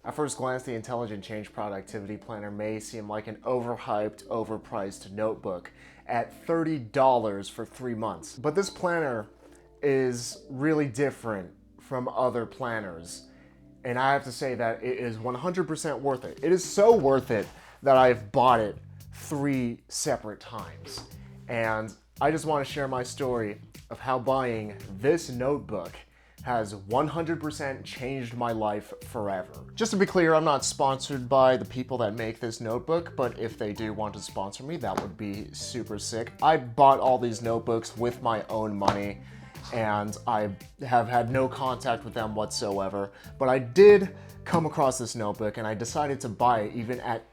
At first glance, the Intelligent Change Productivity Planner may seem like an overhyped, overpriced notebook at $30 for 3 months. But this planner is really different from other planners. And I have to say that it is 100% worth it. It is so worth it that I've bought it 3 separate times. And I just want to share my story of how buying this notebook has 100% changed my life forever. Just to be clear, I'm not sponsored by the people that make this notebook, but if they do want to sponsor me, that would be super sick. I bought all these notebooks with my own money, and I have had no contact with them whatsoever. But I did come across this notebook, and I decided to buy it even at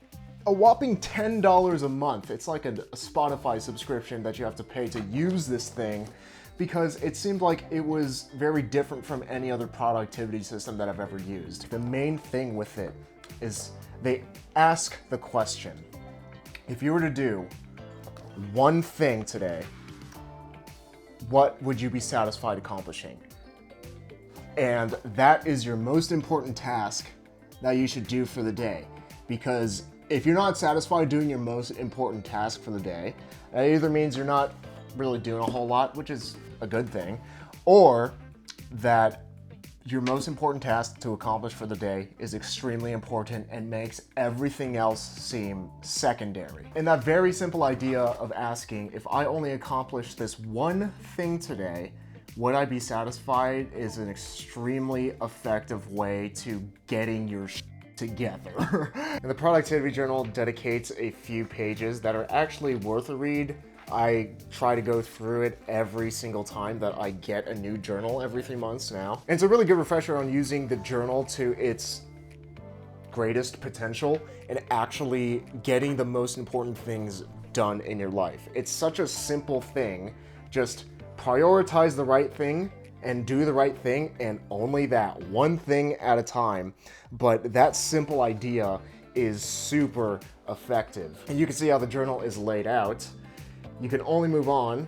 a whopping $10 a month. It's like a Spotify subscription that you have to pay to use this thing, because it seemed like it was very different from any other productivity system that I've ever used. The main thing with it is they ask the question, if you were to do one thing today, what would you be satisfied accomplishing? And that is your most important task that you should do for the day. Because if you're not satisfied doing your most important task for the day, that either means you're not really doing a whole lot, which is a good thing, or that your most important task to accomplish for the day is extremely important and makes everything else seem secondary. And that very simple idea of asking, if I only accomplish this one thing today, would I be satisfied, is an extremely effective way to getting your together. And the productivity journal dedicates a few pages that are actually worth a read. I try to go through it every single time that I get a new journal every 3 months now. And it's a really good refresher on using the journal to its greatest potential and actually getting the most important things done in your life. It's such a simple thing. Just prioritize the right thing and do the right thing, and only that, one thing at a time. But that simple idea is super effective. And you can see how the journal is laid out. You can only move on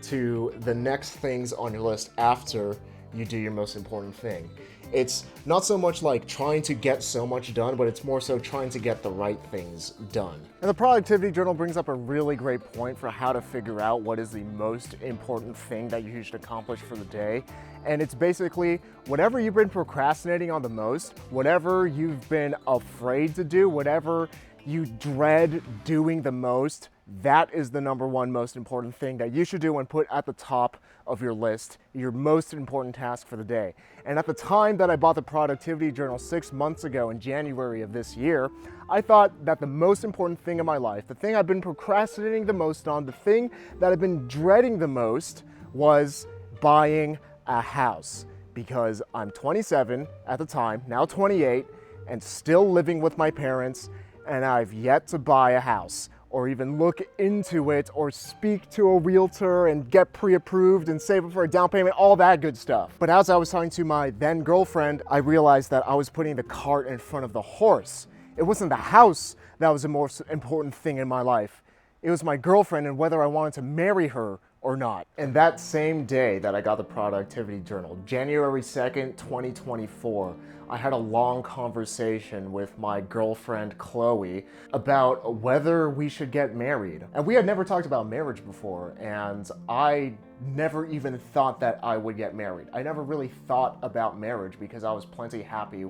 to the next things on your list after you do your most important thing. It's not so much like trying to get so much done, but it's more so trying to get the right things done. And the productivity journal brings up a really great point for how to figure out what is the most important thing that you should accomplish for the day. And it's basically whatever you've been procrastinating on the most, whatever you've been afraid to do, whatever you dread doing the most, that is the number one most important thing that you should do and put at the top of your list, your most important task for the day. And at the time that I bought the productivity journal 6 months ago in January of this year, I thought that the most important thing in my life, the thing I've been procrastinating the most on, the thing that I've been dreading the most, was buying a house. Because I'm 27 at the time, now 28, and still living with my parents, and I've yet to buy a house, or even look into it, or speak to a realtor and get pre-approved and save up for a down payment, all that good stuff. But as I was talking to my then girlfriend, I realized that I was putting the cart in front of the horse. It wasn't the house that was the most important thing in my life. It was my girlfriend and whether I wanted to marry her or not. And that same day that I got the productivity journal, January 2nd, 2024, I had a long conversation with my girlfriend, Chloe, about whether we should get married. And we had never talked about marriage before, and I never even thought that I would get married. I never really thought about marriage because I was plenty happy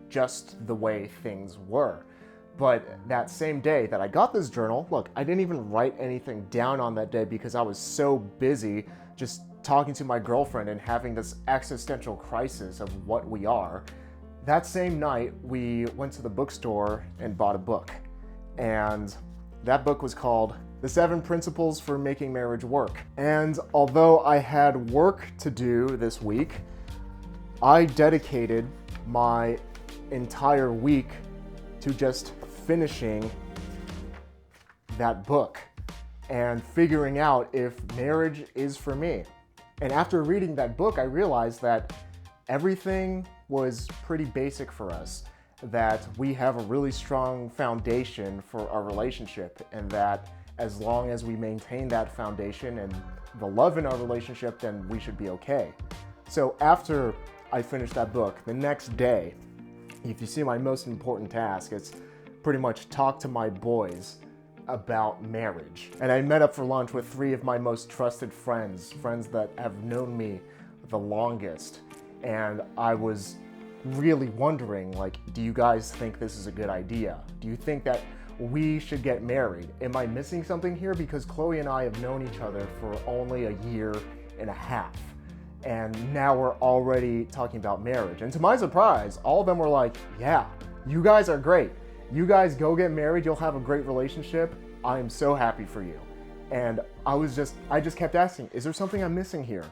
just the way things were. But that same day that I got this journal, look, I didn't even write anything down on that day because I was so busy just talking to my girlfriend and having this existential crisis of what we are. That same night, we went to the bookstore and bought a book. And that book was called The 7 Principles for Making Marriage Work. And although I had work to do this week, I dedicated my entire week to just finishing that book and figuring out if marriage is for me. And after reading that book, I realized that everything was pretty basic for us, that we have a really strong foundation for our relationship, and that as long as we maintain that foundation and the love in our relationship, then we should be okay. So after I finished that book, the next day, if you see my most important task, it's pretty much talk to my boys about marriage. And I met up for lunch with 3 of my most trusted friends that have known me the longest. And I was really wondering, like, do you guys think this is a good idea? Do you think that we should get married? Am I missing something here? Because Chloe and I have known each other for only a year and a half. And now we're already talking about marriage. And to my surprise, all of them were like, yeah, you guys are great. You guys go get married, you'll have a great relationship. I am so happy for you. And I just kept asking, is there something I'm missing here?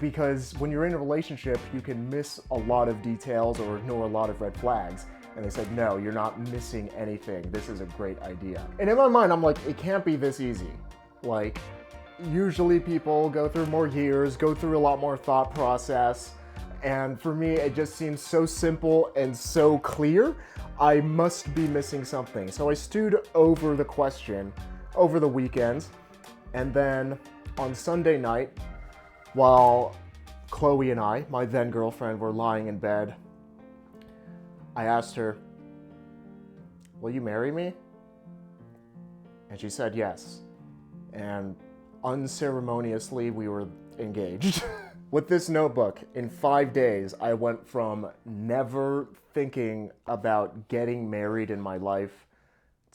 Because when you're in a relationship, you can miss a lot of details or ignore a lot of red flags. And they said, no, you're not missing anything. This is a great idea. And in my mind, I'm like, it can't be this easy. Like, usually people go through more years, go through a lot more thought process. And for me, it just seems so simple and so clear. I must be missing something. So I stewed over the question over the weekend. And then on Sunday night, while Chloe and I, my then girlfriend, were lying in bed, I asked her, will you marry me? And she said yes. And unceremoniously, we were engaged. With this notebook, in 5 days, I went from never thinking about getting married in my life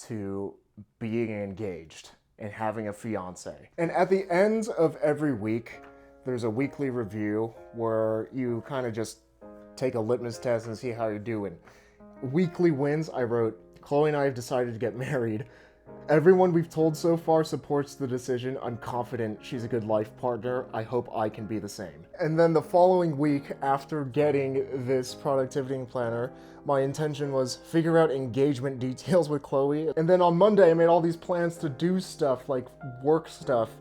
to being engaged and having a fiance. And at the end of every week, there's a weekly review where you kind of just take a litmus test and see how you're doing. Weekly wins, I wrote, Chloe and I have decided to get married. Everyone we've told so far supports the decision. I'm confident she's a good life partner. I hope I can be the same. And then the following week, after getting this productivity planner, my intention was figure out engagement details with Chloe. And then on Monday, I made all these plans to do stuff like work stuff.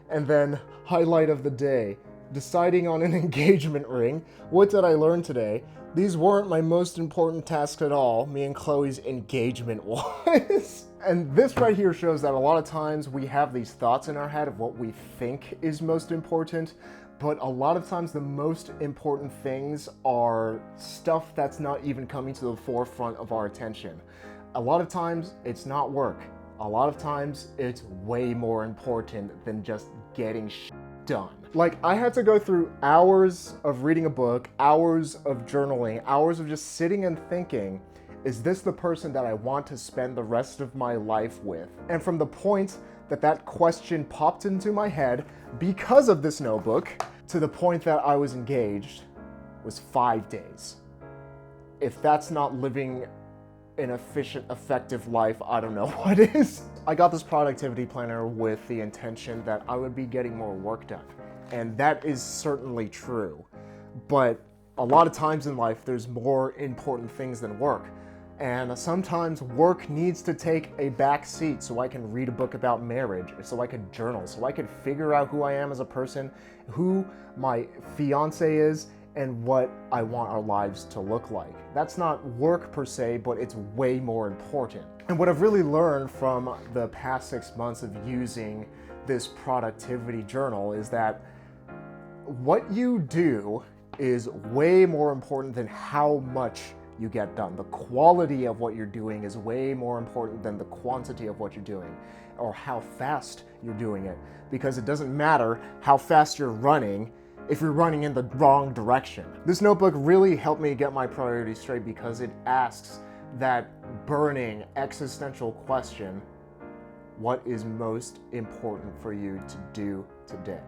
And then highlight of the day, deciding on an engagement ring. What did I learn today? These weren't my most important tasks at all. Me and Chloe's engagement was. And this right here shows that a lot of times we have these thoughts in our head of what we think is most important, but a lot of times the most important things are stuff that's not even coming to the forefront of our attention. A lot of times it's not work. A lot of times it's way more important than just getting done. Like, I had to go through hours of reading a book, hours of journaling, hours of just sitting and thinking, is this the person that I want to spend the rest of my life with? And from the point that that question popped into my head because of this notebook to the point that I was engaged was 5 days. If that's not living an efficient, effective life, I don't know what is. I got this productivity planner with the intention that I would be getting more work done. And that is certainly true. But a lot of times in life, there's more important things than work. And sometimes work needs to take a back seat so I can read a book about marriage, so I can journal, so I can figure out who I am as a person, who my fiance is, and what I want our lives to look like. That's not work per se, but it's way more important. And what I've really learned from the past 6 months of using this productivity journal is that what you do is way more important than how much you get done. The quality of what you're doing is way more important than the quantity of what you're doing or how fast you're doing it, because it doesn't matter how fast you're running if you're running in the wrong direction. This notebook really helped me get my priorities straight because it asks that burning existential question, what is most important for you to do today?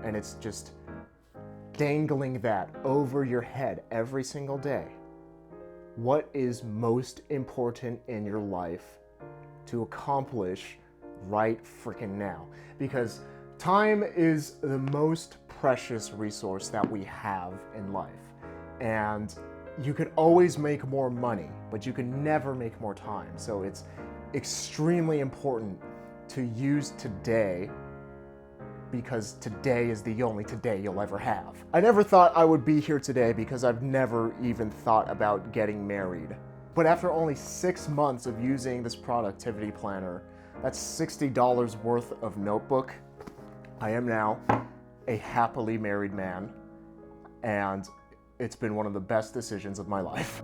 And it's just dangling that over your head every single day. What is most important in your life to accomplish right freaking now? Because time is the most precious resource that we have in life. And you could always make more money, but you can never make more time. So it's extremely important to use today, because today is the only today you'll ever have. I never thought I would be here today because I've never even thought about getting married. But after only 6 months of using this productivity planner, that's $60 worth of notebook, I am now a happily married man, and it's been one of the best decisions of my life.